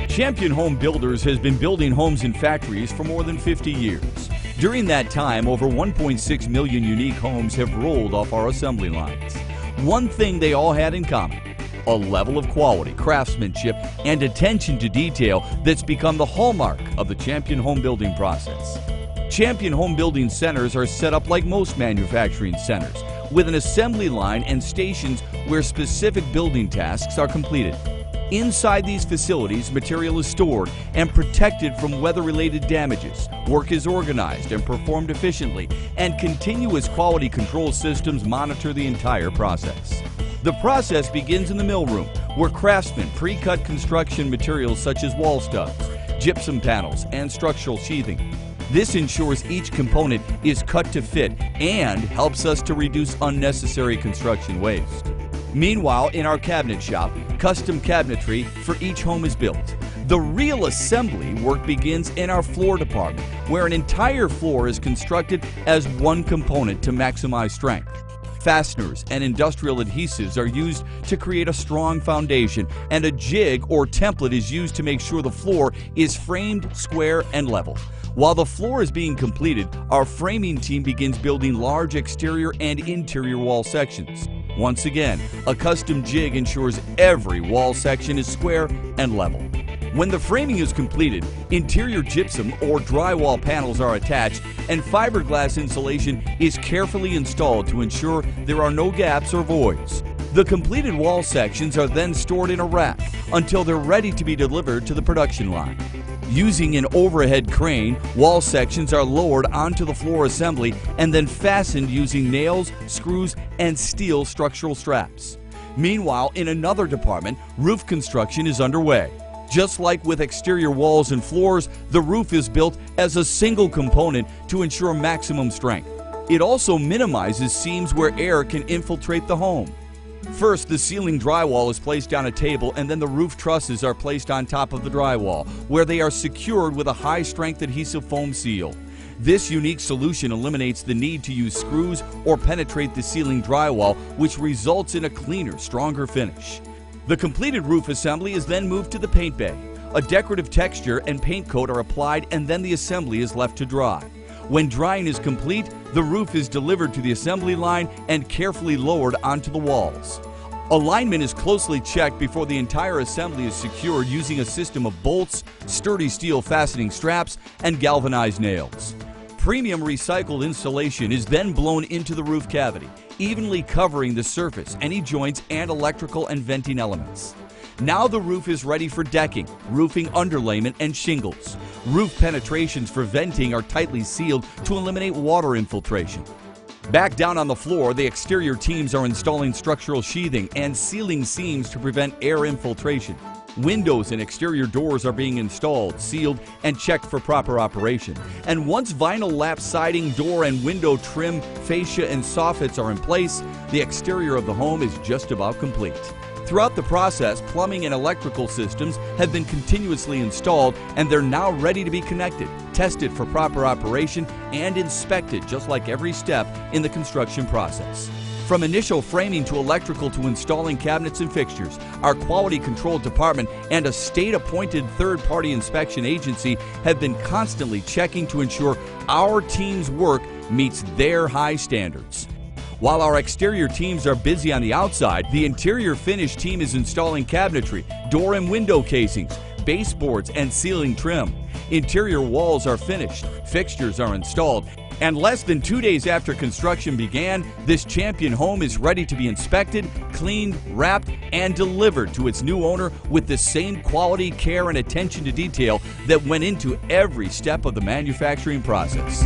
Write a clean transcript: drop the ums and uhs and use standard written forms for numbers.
Champion Home Builders has been building homes in factories for more than 50 years. During that time, over 1.6 million unique homes have rolled off our assembly lines. One thing they all had in common: a level of quality, craftsmanship, and attention to detail that's become the hallmark of the Champion Home Building process. Champion Home Building centers are set up like most manufacturing centers, with an assembly line and stations where specific building tasks are completed. Inside these facilities, material is stored and protected from weather-related damages. Work is organized and performed efficiently, and continuous quality control systems monitor the entire process. The process begins in the mill room, where craftsmen pre-cut construction materials such as wall studs, gypsum panels, and structural sheathing. This ensures each component is cut to fit and helps us to reduce unnecessary construction waste. Meanwhile, in our cabinet shop, custom cabinetry for each home is built. The real assembly work begins in our floor department, where an entire floor is constructed as one component to maximize strength. Fasteners and industrial adhesives are used to create a strong foundation, and a jig or template is used to make sure the floor is framed, square, and level. While the floor is being completed, our framing team begins building large exterior and interior wall sections. Once again, a custom jig ensures every wall section is square and level. When the framing is completed, interior gypsum or drywall panels are attached, and fiberglass insulation is carefully installed to ensure there are no gaps or voids. The completed wall sections are then stored in a rack until they're ready to be delivered to the production line. Using an overhead crane, wall sections are lowered onto the floor assembly and then fastened using nails, screws, and steel structural straps. Meanwhile, in another department, roof construction is underway. Just like with exterior walls and floors, the roof is built as a single component to ensure maximum strength. It also minimizes seams where air can infiltrate the home. First, the ceiling drywall is placed on a table, and then the roof trusses are placed on top of the drywall, where they are secured with a high-strength adhesive foam seal. This unique solution eliminates the need to use screws or penetrate the ceiling drywall, which results in a cleaner, stronger finish. The completed roof assembly is then moved to the paint bay. A decorative texture and paint coat are applied, and then the assembly is left to dry. When drying is complete, the roof is delivered to the assembly line and carefully lowered onto the walls. Alignment is closely checked before the entire assembly is secured using a system of bolts, sturdy steel fastening straps, and galvanized nails. Premium recycled insulation is then blown into the roof cavity, evenly covering the surface, any joints, and electrical and venting elements. Now the roof is ready for decking, roofing underlayment, and shingles. Roof penetrations for venting are tightly sealed to eliminate water infiltration. Back down on the floor, the exterior teams are installing structural sheathing and sealing seams to prevent air infiltration. Windows and exterior doors are being installed, sealed, and checked for proper operation. And once vinyl lap siding, door and window trim, fascia, and soffits are in place, the exterior of the home is just about complete. Throughout the process, plumbing and electrical systems have been continuously installed, and they're now ready to be connected, tested for proper operation, and inspected just like every step in the construction process. From initial framing to electrical to installing cabinets and fixtures, our quality control department and a state-appointed third-party inspection agency have been constantly checking to ensure our team's work meets their high standards. While our exterior teams are busy on the outside, the interior finish team is installing cabinetry, door and window casings, baseboards, and ceiling trim. Interior walls are finished, fixtures are installed, and less than 2 days after construction began, this Champion home is ready to be inspected, cleaned, wrapped, and delivered to its new owner with the same quality, care, and attention to detail that went into every step of the manufacturing process.